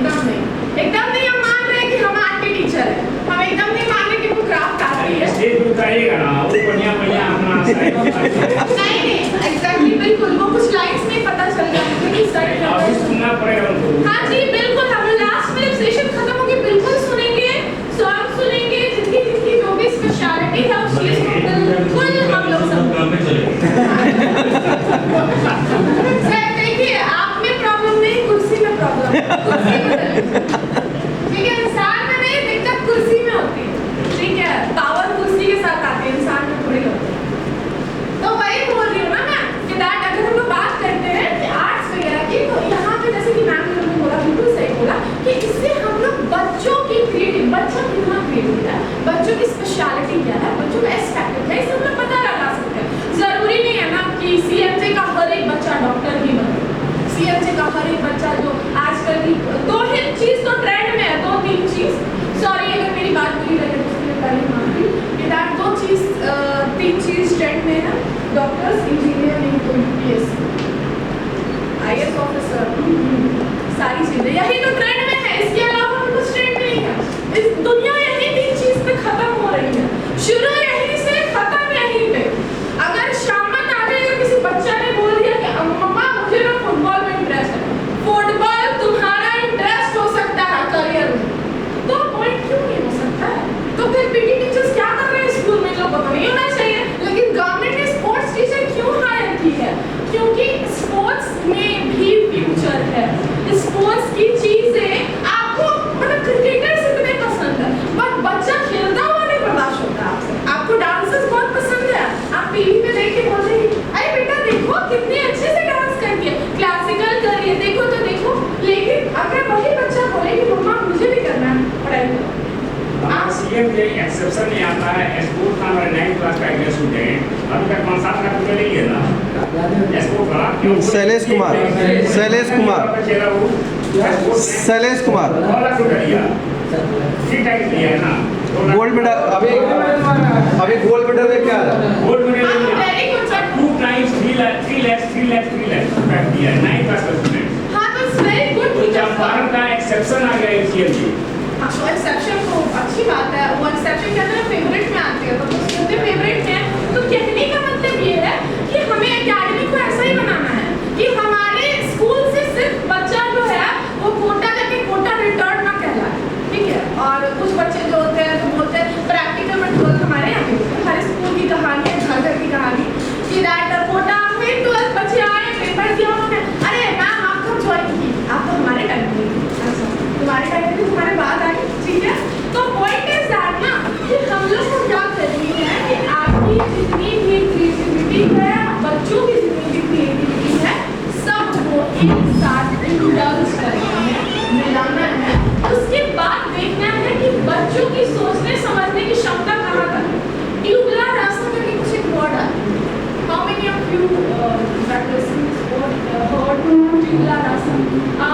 एकदम नहीं हम मान रहे हैं कि हम आर्ट के टीचर हैं, हम एकदम नहीं मान रहे कि वो क्राफ्ट आती है। स्टेज पे उतारिएगा ना, वो बढ़िया बढ़िया अपना नहीं एग्जैक्टली बिल्कुल, वो कुछ लाइंस में पता चल गया मुझे कि साइड अभी सुनना पड़ेगा उनको। हाँ जी बिल्कुल, हम लास्ट में जब सेशन खत्म होगी बिल्कुल सुनेंगे, सॉन्ग सुनेंगे, जिनकी जो भी स्पेशलिटी है उस चीज को बिल्कुल हम लोग सब देखिए आप में प्रॉब्लम नहीं, कुर्सी में प्रॉब्लम, कुर्सी बदल ठीक है, इंसान में नहीं दिक्कत कुर्सी में होती है, ठीक है, पावर कुर्सी के साथ आती है, इंसान में थोड़ी होती है। तो वही बोल रही हूँ ना मैं कि दैट अगर हम लोग बात करते हैं कि आर्ट्स वगैरह की, तो यहाँ पे जैसे कि मैम ने बोला बिल्कुल सही बोला कि इससे हम लोग बच्चों की क्रिएटिव, बच्चा कितना क्रिएटिव है, बच्चों की स्पेशलिटी क्या है, बच्चों का एक्सपेक्टेड है, इसे हम लोग पता लगा सकते हैं। जरूरी नहीं है ना कि सीएमजे का हर एक बच्चा डॉक्टर ही बने, सीएमजे का हर एक बच्चा जो आजकल की दो ही चीज तो ट्रेंड में है, 2-3 चीज, सॉरी अगर मेरी बात बुरी लगे तो उसके लिए पहले माफी, कि दैट 3 चीज ट्रेंड में है, डॉक्टर्स, इंजीनियर, नहीं तो यूपीएससी, आईएएस ऑफिसर, सारी चीजें यही तो ट्रेंड में है, इसके अलावा कुछ ट्रेंड नहीं है। इस दुनिया यही 3 चीज पे खत्म हो रही है, शुरू यहीं से खत्म यहीं पे। अगर शामत आ गई, अगर किसी बच्चा ने बोल दिया कि मम्मा मुझे ना फुटबॉल में इंटरेस्ट है, फुटबॉल तुम्हारा इंटरेस्ट हो सकता है करियर में, तो पॉइंट क्यों नहीं हो सकता है? तो फिर पीटी टीचर्स क्या कर रहे हैं स्कूल में, लोगों को नहीं होना चाहिए, लेकिन गवर्नमेंट ने स्पोर्ट्स टीचर क्यों हायर की है? क्योंकि स्पोर्ट्स में भी फ्यूचर है, स्पोर्ट्स की चीजें आपको मतलब क्रिकेटर्स इतने पसंद है, बट बच्चा खेलता हुआ नहीं बर्दाश्त होता आपसे, आपको डांसर्स बहुत पसंद है, आप टीवी पे देख के बोल रहे हैं अरे बेटा देखो कितने अच्छे से डांस करती है, क्लासिकल कर रही है, देखो तो देखो, लेकिन अगर वही बच्चा बोले कि मम्मा मुझे भी करना है पढ़ाई करो, आप सीएम के एक्सेप्शन नहीं आता है, स्पोर्ट का हमारे 9th क्लास का एग्जाम स्टूडेंट अभी तक 5-7 लाख रुपए नहीं है ना स्पोर्ट का। शैलेश कुमार, शैलेश कुमार, शैलेश कुमार 2 लाख रुपए दिया, ठीक है दिया है ना, गोल्ड मेडल, अभी गोल्ड मेडल में क्या है? Gold medal very good sir, 2 times 3 lakh दिया है 9th क्लास का स्टूडेंट। हाँ तो इट्स वेरी गुड तो चंपारण का एक्सेप्शन आ गया सीएम जी। हाँ तो एक्सेप्शन तो अच्छी बात है, वो एक्सेप्शन क्या है फेवरेट में आती है, तो उसके फेवरेट है, तो कहने का मतलब ये है कि हमें एकेडमी को ऐसा ही बनाना है कि हमारे स्कूल से सिर्फ बच्चा जो है वो कोटा करके कोटा रिटर्न ना कहलाए, ठीक है, और कुछ बच्चे जो होते हैं तो बोलते हैं प्रैक्टिकल में 12th हमारे यहाँ पे हर स्कूल की कहानी है, घर घर की कहानी कि दैट कोटा में 12th बच्चे आए, पेपर दिया उन्होंने, अरे मैम आप कब ज्वाइन की, आप तो हमारे टाइम में, अच्छा तुम्हारे टाइम में तुम्हारे बाद आई, ठीक है, तो पॉइंट इज दैट ना कि हम लोग को क्या करनी है कि आपकी जितनी भी क्रिएटिविटी है, बच्चों की जितनी भी क्रिएटिविटी है, सबको एक साथ इंडल्ज करना है, मिलाना है, उसके बाद देखना है कि बच्चों की सोचने समझने की क्षमता कहाँ तक है। ट्यूबुलर रास्ता करके कुछ एक वर्ड है, how many of you that listen this word heard tubular रास्ता,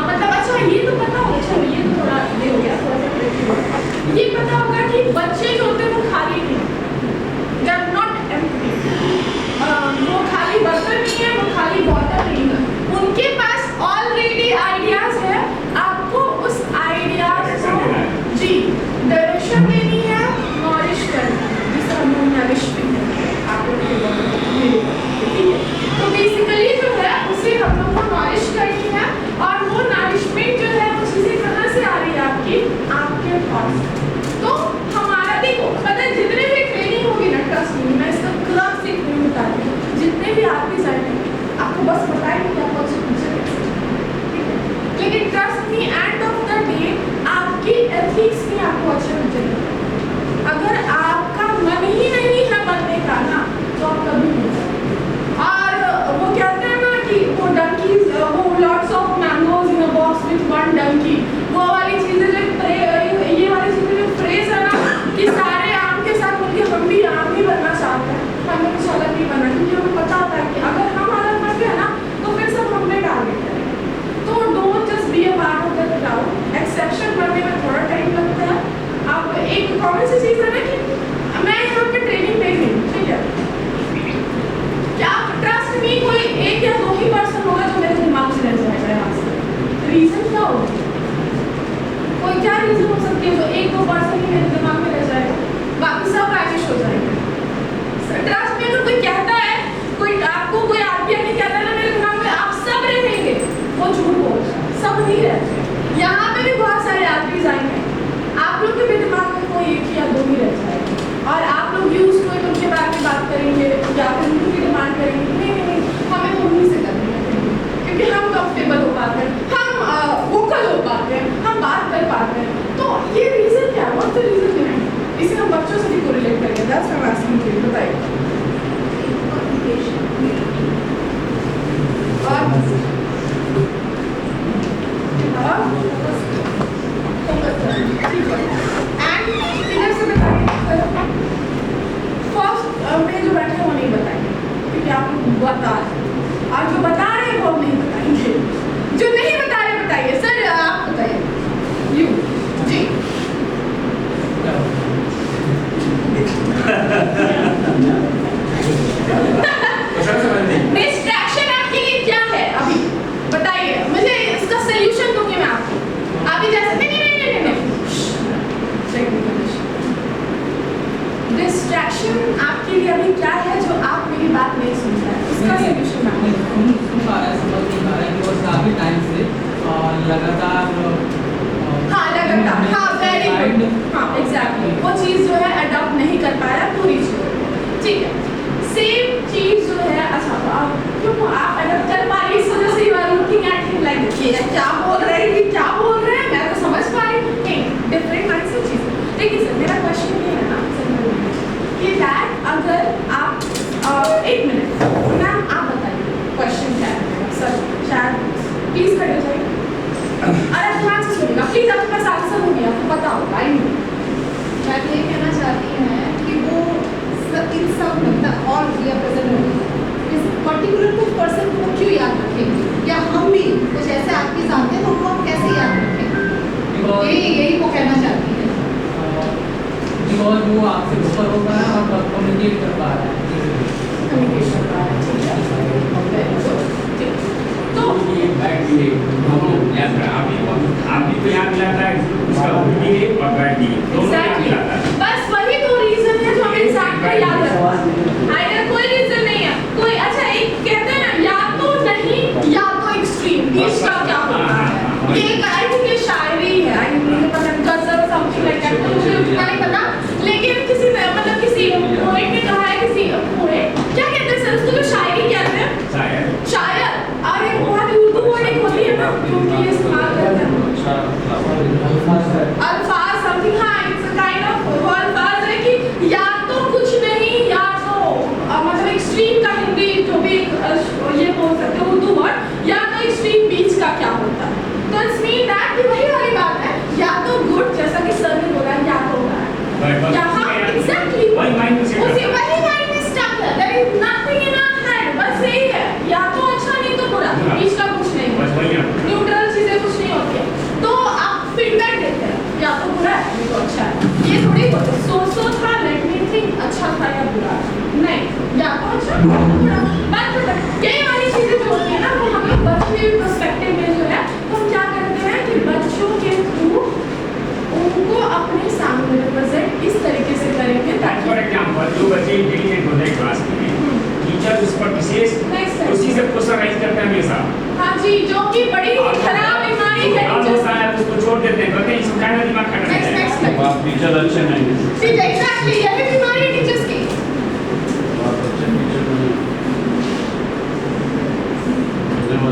मतलब अच्छा ये तो पता हो, चलो ये तो थोड़ा ये हो गया, थोड़ा सा यहाँ पे भी बहुत सारे आदमी आएंगे, आप लोग के भी दिमाग में कोई एक या दो ही रह जाएगा, और आप लोग यूज कोई उनके बारे में बात करेंगे या फिर उनकी डिमांड करेंगे, नहीं हमें तो उन्हीं से करनी है, क्योंकि हम कंफर्टेबल हो पाते हैं, हम वोकल हो पाते हैं, हम बात कर पाते हैं। तो ये रीजन क्या है, व्हाट्स द रीजन बिहाइंड? इसे हम बच्चों से भी कोरिलेट करेंगे। That's why I am asking you, बताइए। में जो बैठे वो नहीं बताएंगे, क्योंकि आप बता रहे, और जो बता रहे हैं वो नहीं बताएंगे, जो नहीं बता रहे बताइए। सर आप बताइए। You ji. डिस्ट्रैक्शन आपके लिए क्या है अभी बताइए, मुझे इसका सलूशन दूंगी मैं आपको। अभी जैसे नहीं डिस्ट्रैक्शन आपके लिए अभी क्या है जो आप मेरी बात नहीं सुन रहे हैं, इसका सलूशन मैं सुन पा रहा है, समझ नहीं पा रहा है कि वो काफी टाइम से लगातार हाँ वेरी गुड, हाँ एग्जैक्टली वो चीज़ जो है अडॉप्ट नहीं कर पाया पूरी चीज़, ठीक है। सेम चीज़ जो है, अच्छा क्यों आप अडॉप्ट कर पा रही, so just you are looking at him like देखिए क्या बोल रहे हैं, क्या बोल रहे हैं, मैं तो समझ पा रही हूँ, नहीं डिफरेंट माइंड से चीज़। देखिए सर मेरा क्वेश्चन ये है ना कि दैट अगर आप एक मिनट मैम आप बताइए क्वेश्चन क्या है सर, शायद प्लीज खड़े हो जाइए, अरे ध्यान से सुनिएगा प्लीज, आपके पास आंसर हो गया आपको पता होगा। आई नो मैं ये कहना चाहती हैं कि वो इन सब मतलब और प्रेजेंट होगी इस पर्टिकुलर कुछ पर्सन को क्यों याद रखेंगे, या हम भी कुछ ऐसे आदमी जानते हैं तो उनको हम कैसे याद रखेंगे, यही वो कहना चाहती है। बिकॉज वो आपसे ऊपर हो पा रहा है और कम्युनिकेट कर पा रहा है, कम्युनिकेशन का तो ये बैड बिहेव याद रहा, आप भी याद दिलाता है, उसका गुड बिहेव और बैड बिहेव दोनों याद दिलाता है। बस वही दो रीजन है जो हमें इंसान को याद रखना है, आइडर कोई रीजन नहीं है कोई। अच्छा एक कहते हैं ना या तो नहीं या तो एक्सट्रीम, बीच का क्या होता है, ये एक आई थिंक ये शायरी है, आई मुझे पता नहीं गजल समथिंग लाइक दैट, मुझे उतना नहीं पता, लेकिन किसी ने मतलब किसी पोएट ने कहा है, किसी पोएट क्या कहते हैं सर उसको, जो शायरी कहते हैं शायर, और एक बहुत उर्दू वर्ड एक होती है ना जो कि ये इस्तेमाल करते हैं अल्फाज समथिंग, हाँ इट्स अ काइंड ऑफ वो अल्फाज है कि या तो कुछ नहीं या तो मतलब एक्सट्रीम का हिंदी जो भी ये बोल सकते हो उर्दू वर्ड, या तो एक्सट्रीम बीच का क्या होता है, तो इट्स मीन दैट कि वही वाली बात है, या तो गुड जैसा कि सर ने बोला या तो बैड, यहाँ एग्जैक्टली वही माइंड में स्टक है, there is nothing in our hand, बस यही है, या तो अच्छा नहीं तो बुरा, बीच का कुछ नहीं, बस वही है, न्यूट्रल चीजें कुछ नहीं होती है, तो आप फीडबैक देते हैं या तो बुरा है नहीं तो अच्छा है, ये थोड़ी बोलते सो था लेट मी थिंक अच्छा था या बुरा, नहीं या तो अच्छा या तो बुरा, बट यही वाली चीजें जो होती है ना वो हम लोग बच्चों के पर्सपेक्टिव में जो है हम क्या करते हैं कि बच्चों के थ्रू उनको अपने सामने रिप्रेजेंट इस तरीके से करेंगे ताकि फॉर एग्जांपल जो बच्चे इंटेलिजेंट होते हैं क्लास में, टीचर उस पर विशेष उसी से क्वेश्चनाइज करते हैं हमेशा, हाँ जी, जो कि बड़ी खराब बीमारी है टीचर उसको छोड़ देते हैं, कहते हैं इसका दिमाग खराब है, नेक्स्ट आप टीचर अच्छे नहीं हैं। एग्जैक्टली यही बीमारी